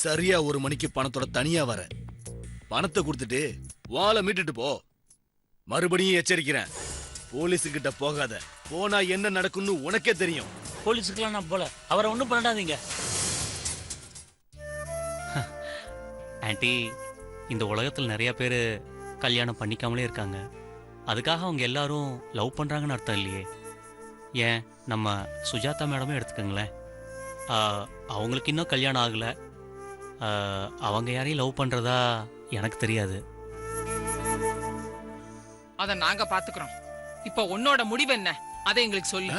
சரியா 1 மணிக்கு பணத்தோட தனியா வர. பணத்தை கொடுத்துட்டு வாளை மீட்டுட்டு போ. மறுபடியும் எச்சரிக்கிறேன், போலீஸு கிட்ட போகாத. போனா என்ன நடக்கும்னு உனக்கே தெரியும். போலீஸுக்கெல்லாம் நான் போல, அவரை ஒன்றும் பண்ணாதீங்க. ஆண்டி, இந்த உலகத்தில் நிறைய பேர் கல்யாணம் பண்ணிக்காமலே இருக்காங்க. அதுக்காக அவங்க எல்லாரும் லவ் பண்ணுறாங்கன்னு அர்த்தம் இல்லையே. ஏன் நம்ம சுஜாதா மேடமே எடுத்துக்கோங்களேன். அவங்களுக்கு இன்னும் கல்யாணம் ஆகலை. அவங்க யாரையும் லவ் பண்ணுறதா எனக்கு தெரியாது. அதை நாங்க பாத்துக்கிறோம். இப்போ உன்னோட முடிவு என்ன, அதை எங்களுக்கு சொல்லு.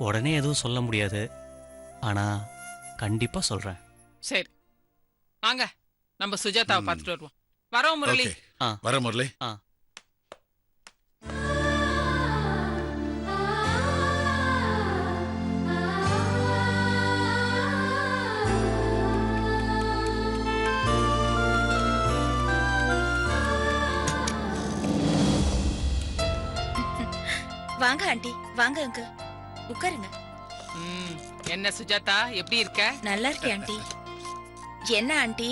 உடனே எதுவும் சொல்ல முடியாது, ஆனால் கண்டிப்பாக சொல்கிறேன். சரி வாங்க, நம்ம சுஜாதாவை பார்த்துட்டு வருவோம். வரோம் முரளி. வர முரளி. வாங்க ஆண்டி, வாங்க அங்கிள், உட்காருங்க. என்ன சுஜாதா, எப்படி இருக்க? நல்லா இருக்கேன் ஆண்டி. என்ன ஆண்டி,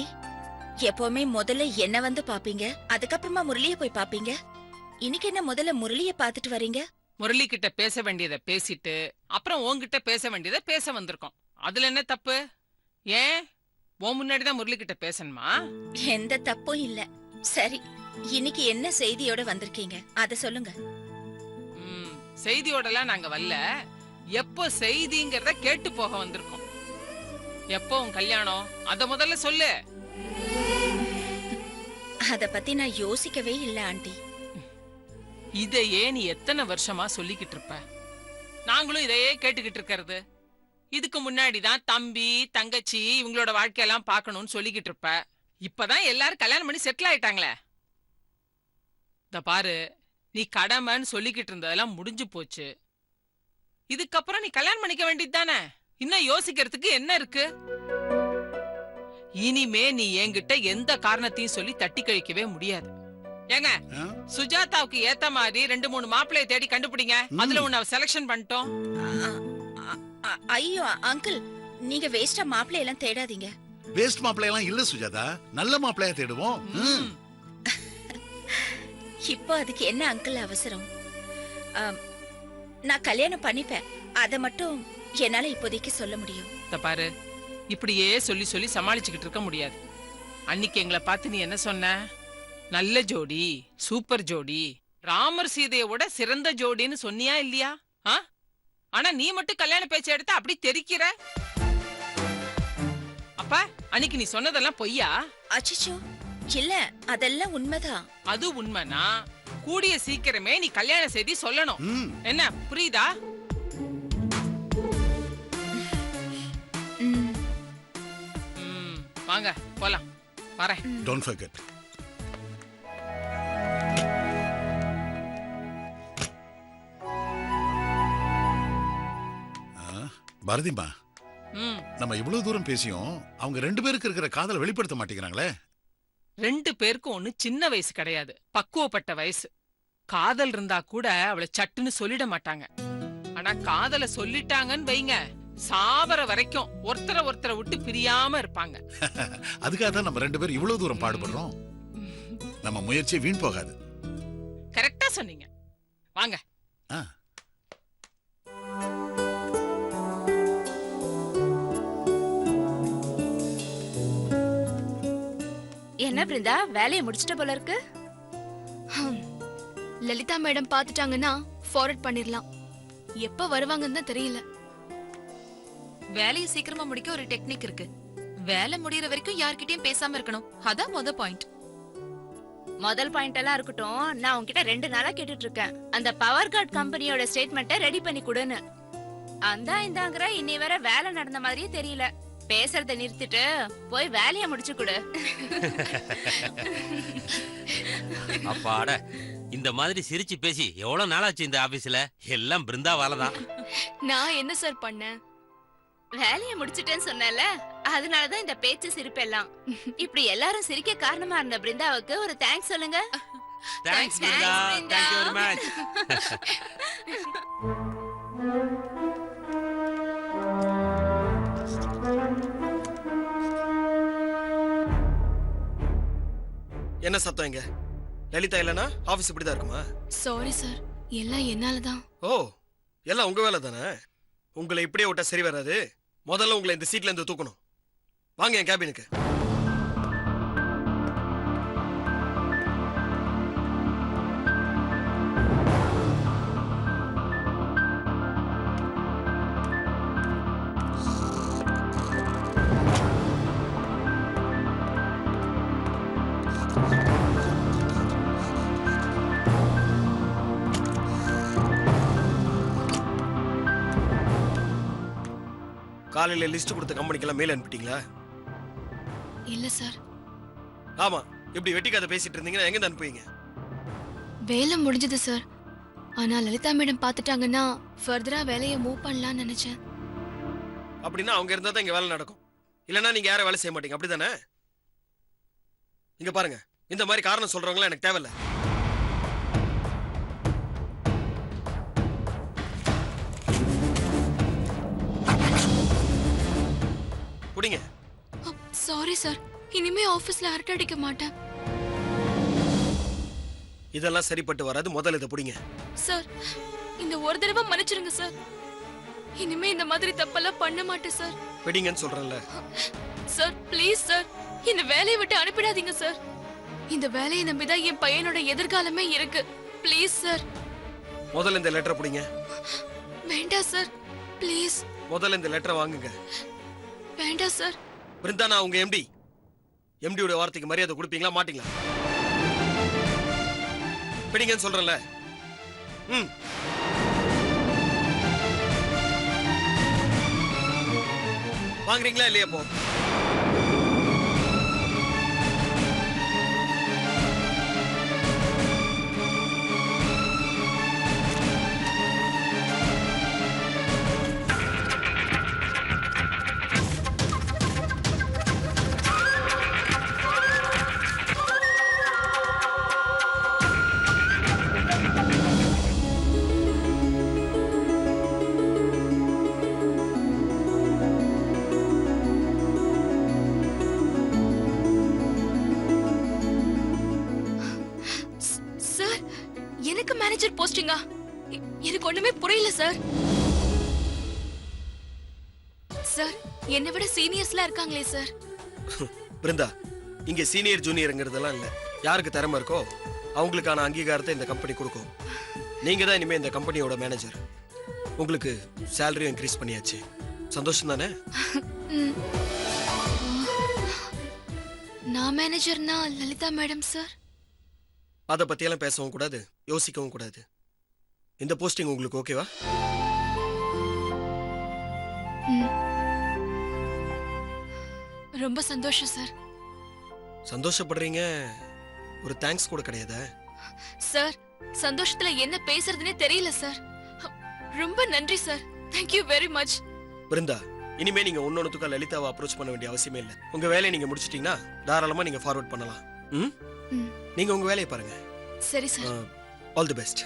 எப்பவுமே முதல்ல என்ன வந்து பாப்பீங்க, அதுக்கப்புறமா முரளிய போய் பாப்பீங்க. இன்னைக்கு என்ன முதல்ல முரளிய பாத்துட்டு வரீங்க? முரளி கிட்ட பேச வேண்டியதை பேசிட்டு அப்புறம் உன்கிட்ட பேச வேண்டியதை பேச வந்திருக்கோம். அதுல என்ன தப்பு? ஏன் உன் முன்னாடிதான் முரளி கிட்ட பேசணுமா? எந்த தப்பும் இல்ல. சரி, இன்னைக்கு என்ன செய்தியோட வந்திருக்கீங்க, அத சொல்லுங்க. செய்தியோடலாம் நாங்க வரல, எப்போ செய்திங்கிறத கேட்டு போக வந்திருக்கோம். எப்போ உன் கல்யாணம், அத முதல்ல சொல்லு. அத பத்தி நான் யோசிக்கவே இல்ல ஆண்டி. இதையே நீ எத்தனை வருஷமா சொல்லிக்கிட்டு இருப்ப, நாங்களும் இதையே கேட்டுக்கிட்டு இருக்கிறது. இதுக்கு முன்னாடிதான் தம்பி தங்கச்சி இவங்களோட வாழ்க்கையெல்லாம் பார்க்கணும்னு சொல்லிக்கிட்டு இருப்ப. இப்பதான் எல்லாரும் கல்யாணம் பண்ணி செட்டில் ஆயிட்டாங்களே. இத பாரு, நீ கடமைன்னு சொல்லிக்கிட்டு இருந்ததெல்லாம் முடிஞ்சு போச்சு. இதுக்கப்புறம் நீ கல்யாணம் பண்ணிக்க வேண்டியது தானே. இன்னும் யோசிக்கிறதுக்கு என்ன இருக்கு? இனிமே நீ என்கிட்ட எந்த காரணத்தையும் சொல்லி தட்டி கழிக்கவே முடியாது. ஏங்க, சுஜாதாவுக்கு ஏத்த மாதிரி 2-3 மாப்பிள்ளைய தேடி கண்டுபிடிங்க. அதுல உன்னை செலக்ஷன் பண்ணிட்டோம். ஐயோ அங்கிள், நீங்க வேஸ்டா மாப்பிள்ளை எல்லாம் தேடாதீங்க. வேஸ்ட் மாப்பிள்ளை எல்லாம் இல்ல சுஜாதா, நல்ல மாப்பிள்ளையா தேடுவோம். இப்போ அதுக்கு என்ன அங்கிள் அவசரம்? நான் கல்யாணம் பண்ணிப்பேன், அத மட்டும் என்னால இப்போதைக்கு சொல்ல முடியும். பாரு, இப்படியே சொல்லி சொல்லி சமாளிச்சுக்கிட்டு இருக்க முடியாது. அன்னைக்கு எங்களை பார்த்து நீ என்ன சொன்ன? நல்ல ஜோடி, சூப்பர் ஜோடி, ராமர் சீதையோட சிறந்த ஜோடின்னு சொன்னியா இல்லையா? ஆனா நீ மட்டும் கல்யாண பேச்சை எடுத்து அப்படி தெரிக்கிற. அப்ப அன்னைக்கு நீ சொன்னதெல்லாம் பொய்யா? அச்சச்சோ, இல்ல, அதெல்லாம் உண்மைதான். அது உண்மைனா கூடிய சீக்கிரமே நீ கல்யாண செய்தி சொல்லணும். என்ன புரியுதா? வாங்க போலாம். வரேன். Don't forget. பாரதிமா, நம்ம இவ்வளவு தூரம் பேசியும் அவங்க 2 பேருக்கு இருக்கிற காதலை வெளிப்படுத்த மாட்டேங்கிறாங்களே. 2 பேருக்கும் ஒண்ணு சின்ன வயசு கிடையாது, பக்குவப்பட்ட வயசு. காதல் இருந்தா கூட அவளை சட்டுன்னு சொல்லிட மாட்டாங்க. ஆனா காதலை சொல்லிட்டாங்கன்னு வைங்க, சாவர வரைக்கும் ஒருத்தரை விட்டு பிரியாம இருப்பாங்க. அதுக்காக தான் நம்ம 2 பேரும் இவ்வளவு தூரம் பாடுபடுறோம். நம்ம முயற்சி வீண் போகாது. கரெக்டா சொன்னீங்க. வாங்க. என்ன பிருந்தா, வேலையை முடிச்சிட்ட போல இருக்கு. லலிதா மேடம் பாத்துட்டாங்கன்னா ஃபார்வர்ட் பண்ணிரலாம். எப்ப வருவாங்கன்னு தான் தெரியல. வேலையை சீக்கிரமா முடிக்க ஒரு டெக்னிக் இருக்கு. வேலை முடியற வரைக்கும் யார்கிட்டயும் பேசாம இருக்கணும். அதான் முதல் பாயிண்ட். முதல் பாயிண்ட் எல்லாம் இருக்கட்டும், நான் உன்கிட்ட 2 நாளா கேட்டுட்டு இருக்கேன், அந்த பவர் கார்டு கம்பெனியோட ஸ்டேட்மெண்ட்டை ரெடி பண்ணி கொடுன்னு. இந்தாங்கிற இன்னி வர வேலை நடந்த மாதிரியே தெரியல. பேசுறத நிறுத்திட்டு போய் வேலையை முடிச்சு கொடு. அப்பாட, இந்த மாதிரி சிரிச்சு பேசி எவ்வளவு நாளாச்சு இந்த ஆபீஸ்ல? எல்லாம் பிருந்தாவால தான். நான் என்ன சார் பண்ணேன்? வேலையை முடிச்சிட்டேன்னு சொன்னல, அதனாலதான் இந்த பேச்சு சிரிப்பெல்லாம். இப்படி எல்லாரும் சிரிக்க காரணமா இருந்த பிருந்தாவுக்கு ஒரு தேங்க்ஸ் சொல்லுங்க. Thanks Brinda, thank you very much. என்ன சத்தம் இங்க? லலிதா இல்லனா ஆபீஸ் இப்படி தான் இருக்குமா? சாரி சார், எல்லாம் என்னால தான். ஓ, எல்லாம் உங்க வேலை தானே. உங்களை இப்படியே விட்டா சரி வராது. முதல்ல உங்களை இந்த சீட்ல இருந்து தூக்கணும். வாங்க என் கேபினுக்கு. காலையில லிஸ்ட் கொடுத்த கம்பெனிக்கெல்லாம் மெயில் அனுப்பிட்டீங்களா? இல்ல சார். ஆமா, இப்படி வெட்டி கதை பேசிட்டு இருந்தீங்கன்னா எங்க அனுப்புவீங்க? வேலை முடிஞ்சது சார். ஆனா லலிதா மேடம் பார்த்துட்டாங்கன்னா ஃபர்தரா வேலையை மூவ் பண்ணலாம்னு நினைச்சேன். அப்படின்னா அவங்க இருந்தா தான் இங்க வேலை நடக்கும். இல்லைன்னா நீங்க யாரும் வேலை செய்ய மாட்டீங்க, அப்படிதானே? இங்க பாருங்க, இந்த மாதிரி காரணம் சொல்றவங்களாம் எனக்கு தேவையில்ல. குடிங்க. சாரி சார், இனிமே ஆபீஸ்ல அரட்டை அடிக்க மாட்டேன். இதெல்லாம் சரிப்பட்டு வராது. முதல்ல இதை புடிங்க. சார், இந்த ஒரு தடவை மன்னிச்சிருங்க சார். இனிமே இந்த மாதிரி தப்பெல்லாம் பண்ண மாட்டேன் சார். பிடிங்கன்னு சொல்றேன்ல. சார் ப்ளீஸ் சார், இந்த வேலையை விட்டு அனுப்பிடாதீங்க சார். இந்த வேலையை நம்பிதான் என் பையனோட எதிர்காலமே இருக்கு. Please sir. முதல்ல இந்த லெட்டரை புடிங்க. வேண்டாம் சார், ப்ளீஸ். முதல்ல இந்த லெட்டரை வாங்குங்க. வேண்டாம் சார். பிருந்தா, நான் உங்க எம்டி. எம்டியோட வார்த்தைக்கு மரியாதை கொடுப்பீங்களா மாட்டீங்களா? பிடிங்கன்னு சொல்றேன்ல. வாங்குறீங்களா இல்லையா? போ. மேனேஜர் போஸ்டிங்கா? எனக்கு ஒண்ணுமே புரியல சார். சார், என்னை விட சீனியர்ஸ்லாம் இருக்காங்களே சார். பிருந்தா, இங்க சீனியர் ஜூனியர்ங்கிறதெல்லாம் இல்ல. யாருக்கு திறமை இருக்கோ அவங்களுக்கான அங்கீகாரத்தை இந்த கம்பெனி கொடுக்கும். நீங்க தான் இனிமே இந்த கம்பெனியோட மேனேஜர். உங்களுக்கு சேலரியும் இன்க்ரீஸ் பண்ணியாச்சு. சந்தோஷம் தானே? நான் மேனேஜர்னா லலிதா மேடம் சார். அதை பத்தியெல்லாம் பேசவும் கூடாது, யோசிக்கவும் கூடாது. இந்த போஸ்டிங் உங்களுக்கு ஓகேவா? ரொம்ப சந்தோஷம் சார். சந்தோஷப்படுறீங்க, ஒரு தேங்க்ஸ் கூட கிடையாதா? சார், சந்தோஷத்துல என்ன பேசுறதுனே தெரியல சார். ரொம்ப நன்றி sir. Thank you very much. Brinda, இனிமே நீங்க ஒன்னொன்னுத்துக்கு லலிதாவை அப்ரோச் பண்ண வேண்டிய அவசியமே இல்லை. உங்க வேலையை நீங்க முடிச்சிட்டீங்கன்னா தாராளமா நீங்க ஃபார்வர்ட் பண்ணலாம். நீங்க உங்க வேலையை பாருங்க. சரி sir. All the best.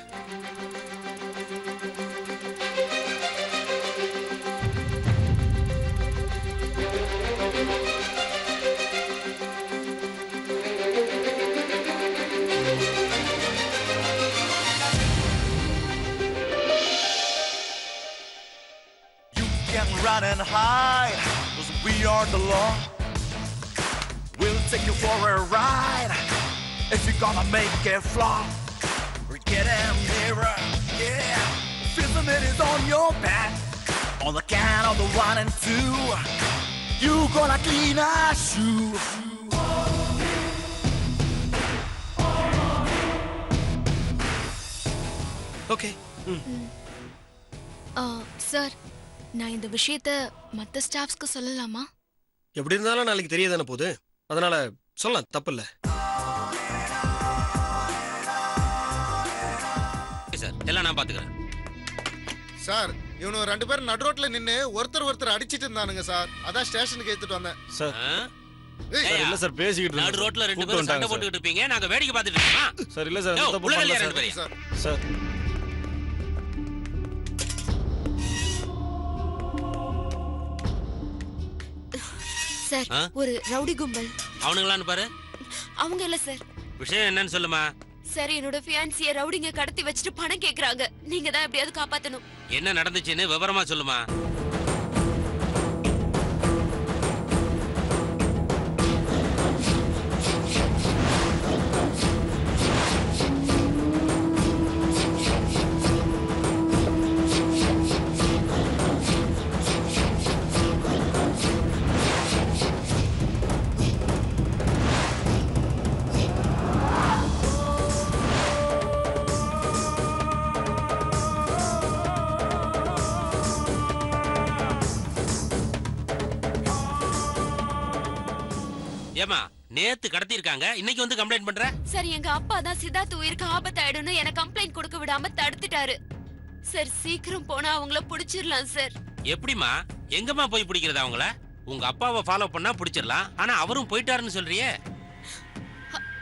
Run and hide, 'cause we are the law. We'll take you for a ride if you're gonna make it flop. We're getting nearer, yeah. Feel the minute on your back. On the count of the 1 and 2, you gonna clean our shoes. Okay. Sir, நான் இந்த விஷயத்தை மத்த ஸ்டாஃப்ஸ்க்கு சொல்லலாமா? எப்படி இருந்தாலும் நாளைக்கு தெரியதானே போகுது, அதனால சொல்லலாம், தப்பு இல்ல. சார், எல்லாம் நான் பாத்துக்கிறேன். சார், இவனு 2 பேரும் நடு ரோட்ல நின்னு ஒருத்தர் அடிச்சிட்டு இருந்தானுங்க சார். அதான் ஸ்டேஷனுக்கு எடுத்துட்டு வந்தேன். சார், இல்ல சார், பேசிக்கிட்டு நடு ரோட்ல 2 பேரும் சண்டை போட்டுக்கிட்டு இருப்பீங்க, நாங்க வேடிக்கை பார்த்துட்டு இருக்கோம். சார், இல்ல சார், தப்பு பண்ணல சார். சார், சார், ஒரு ரவுடி கும்பல். அவனுங்களான்னு பாரு. அவங்க இல்ல சார், விஷயம் என்னன்னு சொல்லுமா. சார் என்னோட ஃபியான்சிய ரவுடிங்க கடத்தி வச்சுட்டு பணம் கேக்குறாங்க. நீங்க தான் எப்படியாவது காப்பாத்தணும். என்ன நடந்துச்சுன்னு விவரமா சொல்லுமா. ஏமா நேத்து கடத்தி இருக்காங்க, இன்னைக்கு வந்து கம்ப்ளைண்ட் பண்ற? சார் எங்க அப்பா தான் சித்தார்த் உயிருக்கு ஆபத்தாயிடும்னு எனக்கு கம்ப்ளைண்ட் கொடுக்க விடாம தடுத்துட்டாரு. சார் சீக்கிரம் போனா அவங்கள புடிச்சிடலாம் சார். எப்படிமா, எங்கம்மா போய் பிடிக்கிறதா அவங்கள? உங்க அப்பாவை ஃபாலோ பண்ணா பிடிச்சிடலாம், ஆனா அவரும் போயிட்டாருன்னு சொல்றியே.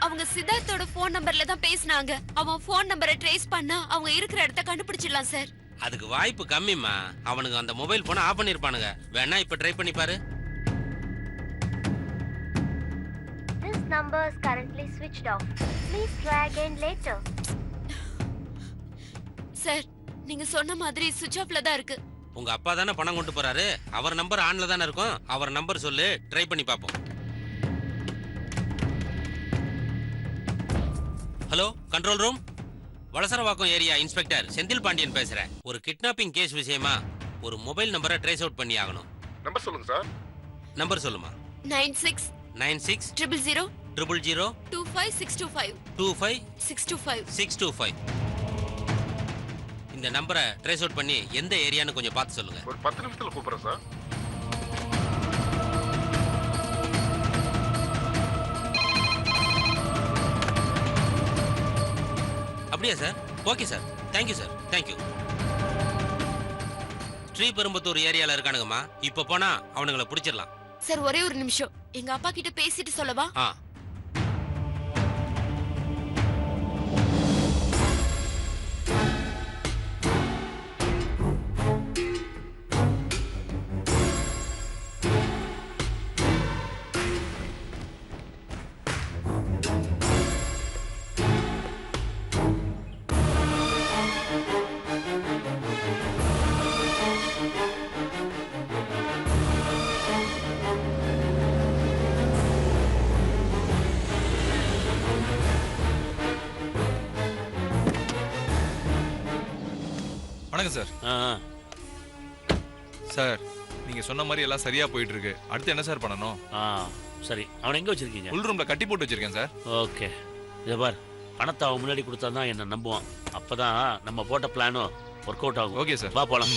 அவங்க சித்தார்த்தோட போன் நம்பர்ல தான் பேசினாங்க. அவன் போன் நம்பரை ட்ரேஸ் பண்ணா அவங்க இருக்கிற இடத்த கண்டுபிடிச்சிடலாம் சார். அதுக்கு வாய்ப்பு கம்மிமா. அவனுக்கு அந்த மொபைல் போனை ஆஃப் பண்ணிருப்பானுங்க. வேணா இப்ப ட்ரை பண்ணி பாரு. Number is currently switched off. Please try again later. Sir நீங்க சொன்ன மாதிரி சுவிட்ச் ஆஃப்ல தான் இருக்கு. உங்க அப்பா தானே பணம் கொண்டு போறாரு, அவர் நம்பர் ஆன்ல தானே இருக்கும். அவர் நம்பர் சொல்லு, ட்ரை பண்ணி பாப்போம். Hello, control room. Valasaravakkam area inspector Senthil Pandian பேசுறேன். ஒரு கிட்னாப்பிங் கேஸ் விஷயமா ஒரு மொபைல் நம்பரை ட்ரேஸ் அவுட் பண்ணி ஆகணும். நம்பர் சொல்லுங்க சார். நம்பர் சொல்லுமா. 96 96 000 000 25625 25 625. இந்த நம்பரை ட்ரேஸ் அவுட் பண்ணி எந்த ஏரியான்னு கொஞ்சம் பார்த்து சொல்லுங்க. ஒரு 10 நிமிஷத்துல கூப்பிடுறேன் சார். அப்படியா sir? Okay sir, thank you sir, thank you. Sriperumbudur ஏரியால இருக்கானுங்கம்மா. இப்ப போனா அவனுங்களை பிடிச்சிடலாம். சார் ஒரே ஒரு நிமிஷம், எங்க அப்பா கிட்ட பேசிட்டு சொல்லவா? வணக்கம் சார். சார் நீங்க சொன்ன மாதிரி எல்லாம் சரியா போயிட்டு இருக்கு. அடுத்து என்ன சார் பண்ணணும்? சரி, அவனை எங்க வச்சிருக்கீங்க? உள் ரூம்ல கட்டி போட்டு வச்சிருக்கேன் சார். ஓகே, இதை பார், பணத்தை அவன் முன்னாடி கொடுத்தா தான் என்ன நம்புவான். அப்பதான் நம்ம போட்ட பிளானும் ஒர்க் அவுட் ஆகும். ஓகே சார், வா போலாம்.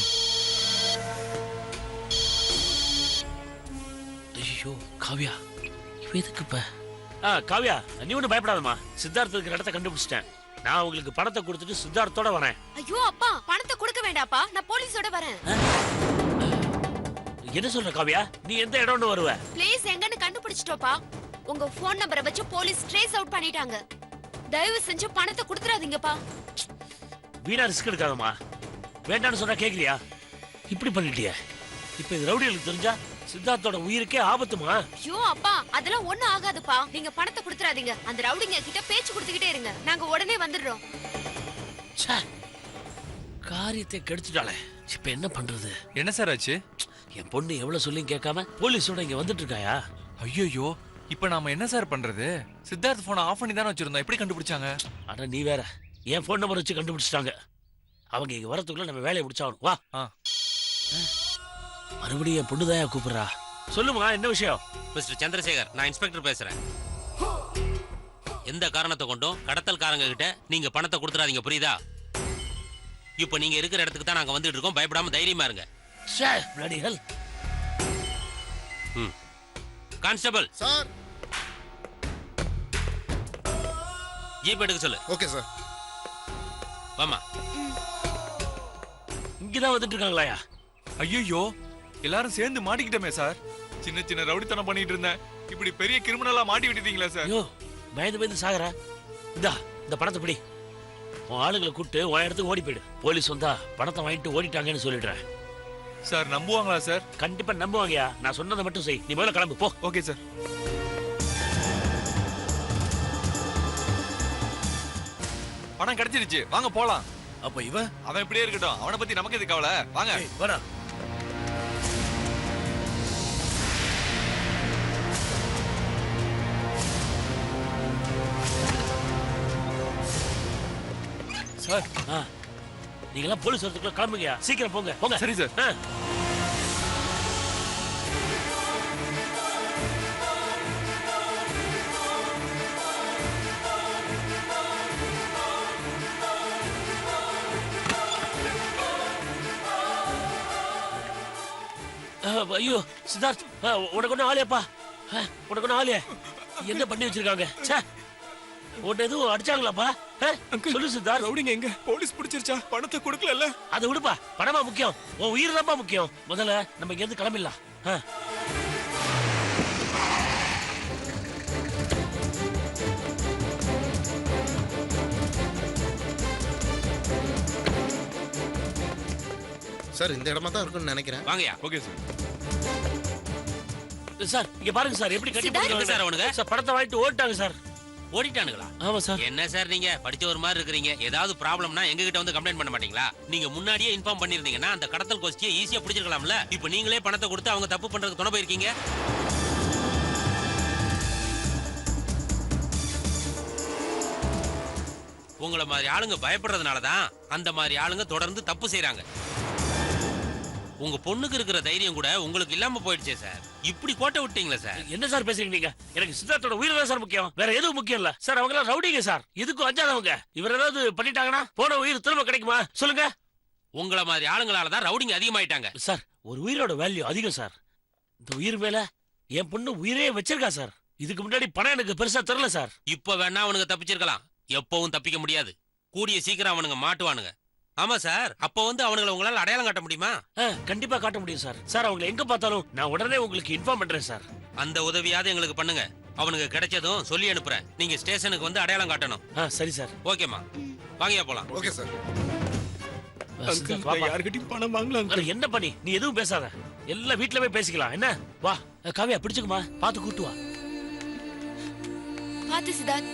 ஐயோ காவ்யா, இவ எதுக்கு இப்ப? காவ்யா நீ ஒன்றும் பயப்படாதம்மா. சித்தார்த்த இருக்கிற இடத்த கண்டுபிடிச்சிட்டேன். நான் உங்களுக்கு பணத்தை கொடுத்துட்டு சித்தார்த்தோட வரேன். ஐயோ அப்பா, பணத்தை கொடுக்க வேண்டாப்பா, நான் போலீஸோட வரேன். என்ன சொல்ற காவ்யா? நீ எந்த இடம்னு வருவ? பிளேஸ் எங்கன்னு கண்டுபிடிச்சிட்டோப்பா. உங்க போன் நம்பரை வச்சு போலீஸ் ட்ரேஸ் அவுட் பண்ணிட்டாங்க. தயவு செஞ்சு பணத்தை கொடுத்துறாதீங்கப்பா. வீணா ரிஸ்க் எடுக்காதம்மா. வேண்டான்னு சொன்னா கேக்குறியா? இப்படி பண்ணிட்டிய. இப்ப இது ரவுடிகளுக்கு தெரிஞ்சா சித்தார்த்தோட உயிருக்கே ஆபத்துமா? ஐயோ அப்பா, அதெல்லாம் ஒண்ணும் ஆகாதுப்பா. நீங்க பணத்தை கொடுத்துறாதீங்க. அந்த ரவுடிங்க கிட்ட பேச்சு கொடுத்துக்கிட்டே இருங்க. நாங்க உடனே வந்துடுறோம். காரியத்தை கெடுத்துட்டாளே, இப்ப என்ன பண்றது? என்ன சார் ஆச்சு? என் பொண்ணு எவ்வளவு சொல்லியும் கேட்காம போலீஸோட இங்க வந்துட்டு இருக்காயா? ஐயோ, இப்ப நாம என்ன சார் பண்றது? சித்தார்த் போனை ஆஃப் பண்ணி தானே வச்சிருந்தோம், எப்படி கண்டுபிடிச்சாங்க? அட நீ வேற, என் போன் நம்பர் வச்சு கண்டுபிடிச்சிட்டாங்க. அவங்க இங்க வரதுக்குள்ள நம்ம வேலையை முடிச்சாகணும். வா. மறுபடியும் என் பொண்ணுதான் கூப்பிடுறா. சொல்லுமா, என்ன விஷயம்? மிஸ்டர் சந்திரசேகர், நான் இன்ஸ்பெக்டர் பேசுறேன். எந்த காரணத்தை கொண்டும் கடத்தல்காரங்க கிட்ட நீங்க பணத்தை கொடுத்துறாதீங்க, புரியுதா? இப்ப நீங்க இருக்கிற இடத்துக்கு தான் நாங்க வந்துட்டு இருக்கோம். பயப்படாம தைரியமா இருங்க. கான்ஸ்டபிள் சார், ஜீப் எடுக்க சொல்லு. Okay sir. வாமா. இங்கதான் வந்துட்டு இருக்காங்களா? ஐயோ, எல்லாரும் சேர்ந்து மாட்டிக்கிட்டோமே சார். சின்ன சின்ன ரவுடித்தனம் பண்ணிட்டு இருந்தேன், இப்படி பெரிய கிரிமினலா மாட்டி விட்டுட்டீங்களா சார்? ஐயோ, பயந்து பயந்து சாகற. இந்த பணத்தை பிடி. உன் ஆளுங்களை கூப்பிட்டு உன் இடத்துக்கு ஓடி போயிடு. போலீஸ் வந்தா பணத்தை வாங்கிட்டு ஓடிட்டாங்கன்னு சொல்லிடுறேன். சார் நம்புவாங்களா சார்? கண்டிப்பா நம்புவாங்கயா. நான் சொன்னதை மட்டும் செய். நீ முதல்ல கிளம்பு போ. Okay sir. பணம் கிடைச்சிருச்சு, வாங்க போலாம். அப்ப இவன் அவன் இப்படியே இருக்கட்டும், அவனை பத்தி நமக்கு எது கவலை, வாங்க. வாடா. சார் நீங்களாம் போலீஸ் வரதுக்குள்ள கிளம்புங்க, சீக்கிரம் போங்க போங்க. சரி சார். ஐயோ சித்தார்த், உனக்கு ஒன்றும் ஆலையாப்பா, உனக்கு ஒன்றும் ஆலையா? என்ன பண்ணி வச்சிருக்காங்க? உன்னை எதுவும் அடிச்சாங்களாப்பா? சொல்லு சித்தார்த். ரவுடிங்க எங்க? போலீஸ் பிடிச்சிருச்சா? பணத்தை கொடுக்கல. அதை விடுப்பா, பணமா முக்கியம், உன் உயிர் தான்ப்பா முக்கியம். முதல்ல நம்ம இங்க இருந்து கிளம்பிடலாம். சார் இந்த இடமா தான் இருக்கும்னு நினைக்கிறேன். வாங்கயா. Okay sir. சார் இங்க பாருங்க சார், எப்படி கட்டி போடுறாங்க சார் அவனுங்க. சார் பணத்தை வாங்கிட்டு ஓடிட்டாங்க சார். ஓடிட்டானுங்களா? ஆமா சார். என்ன சார் நீங்க படிச்ச ஒரு மாதிரி இருக்கீங்க. ஏதாவது ப்ராப்ளம்னா எங்க கிட்ட வந்து கம்ப்ளைண்ட் பண்ண மாட்டீங்களா? நீங்க முன்னாடியே இன்ஃபார்ம் பண்ணிருந்தீங்கன்னா அந்த கடத்தல் கோஷ்டியை ஈஸியா பிடிச்சிருக்கலாம்ல. இப்போ நீங்களே பணத்தை கொடுத்து அவங்க தப்பு பண்றதுக்கு துணை போயிருக்கீங்க. உங்களை மாதிரி ஆளுங்க பயப்படுறதுனால தான் அந்த மாதிரி ஆளுங்க தொடர்ந்து தப்பு செய்யறாங்க. உங்க பொண்ணுக்கு இருக்கிற தைரியம் கூட உங்களுக்கு இல்லாம போயிடுச்சே சார். இப்படி கோட்டை விட்டீங்களா சார்? என்ன சார் பேசுறீங்க நீங்க? எனக்கு சித்தார்த்தோட உயிர் தான் சார் முக்கியம், வேற எதுவும் முக்கியம் இல்ல சார். அவங்க எல்லாம் ரவுடிங்க சார், இதுக்கும் அஞ்சாதவங்க. இவர் ஏதாவது பண்ணிட்டாங்கன்னா போன உயிர் திரும்ப கிடைக்குமா சொல்லுங்க? உங்களை மாதிரி ஆளுங்களால தான் ரவுடிங்க அதிகமாயிட்டாங்க சார். ஒரு உயிரோட வேல்யூ அதிகம் சார். இந்த உயிர் மேல என் பொண்ணு உயிரே வச்சிருக்கா சார். இதுக்கு முன்னாடி பணம் எனக்கு பெருசா தெரியல சார். இப்ப வேணா அவனுங்க தப்பிச்சிருக்கலாம், எப்பவும் தப்பிக்க முடியாது. கூடிய சீக்கிரம் அவனுங்க மாட்டுவானுங்க. ஆமா சார். அப்ப வந்து அவனுங்களை உங்களால அடையாளம் காட்ட முடியுமா? கண்டிப்பா காட்ட முடியும் சார். சார் அவங்களை எங்க பார்த்தாலும் நான் உடனே உங்களுக்கு இன்ஃபார்ம் பண்றேன் சார். அந்த உதவியாவது எங்களுக்கு பண்ணுங்க. அவனுக்கு கிடைச்சதும் சொல்லி அனுப்புறேன். நீங்க ஸ்டேஷனுக்கு வந்து அடையாளம் காட்டணும். சரி சார். ஓகேமா, வாங்கியா போலாம். Okay sir. யார்கிட்டயும் பணம் வாங்கலாம். என்ன பண்ணி நீ எதுவும் பேசாத, எல்லாம் வீட்டுல போய் பேசிக்கலாம். என்ன வா காவியா, பிடிச்சுக்குமா, பாத்து கூட்டு வா. பாத்து சித்தார்த்.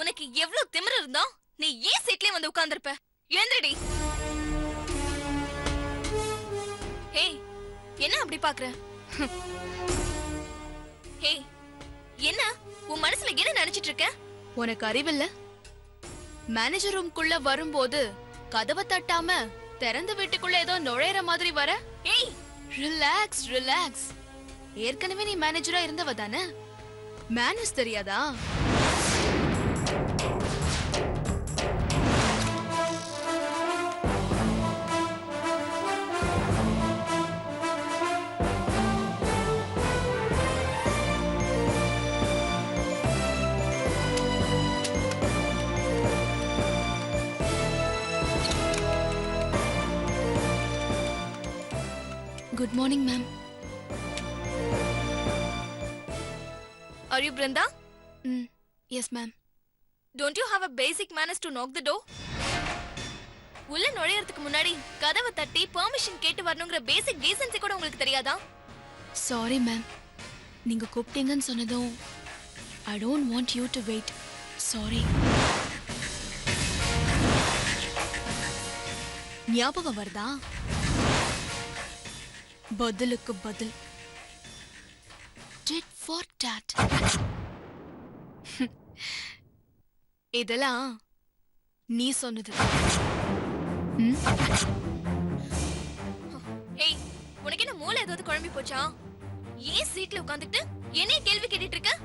உனக்கு எவ்வளவு திமிரு இருந்தா நீ ஏன் சீட்லயே வந்து உட்கார்ந்திருப்ப? எழுந்திரடி. ஹே, என்ன அப்படி பாக்குற? ஹே, என்ன உன் மனசுல என்ன நினைச்சிட்டு இருக்க? உனக்கு அறிவில்ல? மேனேஜர் ரூம்குள்ள வரும்போது கதவை தட்டாம திறந்த வீட்டுக்குள்ள ஏதோ நுழையிற மாதிரி வர? ஏய், ரிலாக்ஸ் ரிலாக்ஸ். ஏற்கனவே நீ மேனேஜரா இருந்தவ தானே, மேனேஜ் தெரியாதா? Good morning, ma'am. Are you Brinda? Yes, ma'am. Don't you have a basic manners to knock the door? உள்ள நுழையறதுக்கு முன்னாடி கதவை தட்டி பெர்மிஷன் கேட்டு வரணும்ங்கற பேசிக் டீசன்சி கூட உங்களுக்கு தெரியாதா? Sorry, ma'am. நீங்க கூப்பிட்டீங்கன்னு சொன்னதும் I don't want you to wait. Sorry. ஞாபகம் வருதா? பதிலுக்கு பதில். Tit for tat. இதெல்லாம் நீ சொன்னது. ஏய், உனக்கு என்ன மூளை ஏதாவது குழம்பி போச்சா? ஏன் சீட்ல உட்கார்ந்துட்டு என்னைய கேள்வி கேட்டுட்டு இருக்க?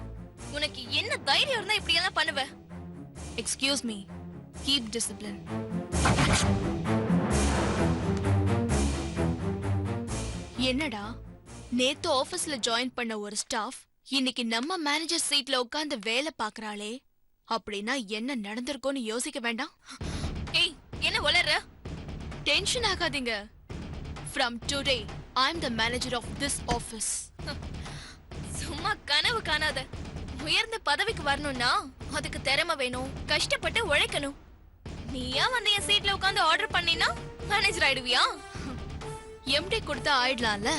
உனக்கு என்ன தைரியம் இருந்தா இப்படி எல்லாம் பண்ணுவ? Excuse me. Keep discipline. என்னடா நேத்து ஆபீஸ்ல ஜாயின் பண்ண ஒரு ஸ்டாஃப் இன்னைக்கு நம்ம மேனேஜர் சீட்ல உட்கார்ந்து வேலை பாக்குறாளே, அப்படின்னா என்ன நடந்திருக்கும்னு யோசிக்க வேண்டாம். ஏய், என்ன உளற? டென்ஷன் ஆகாதீங்க. From today, I'm the manager of this office. சும்மா கனவு காணாத. உயர்ந்த பதவிக்கு வரணும்னா அதுக்கு திறமை வேணும், கஷ்டப்பட்டு உழைக்கணும். நீயா வந்து என் சீட்ல உட்கார்ந்து ஆர்டர் பண்ணினா மேனேஜர் ஆயிடுவியா? எம்டி கொடுத்தா ஆயிடலாம்ல.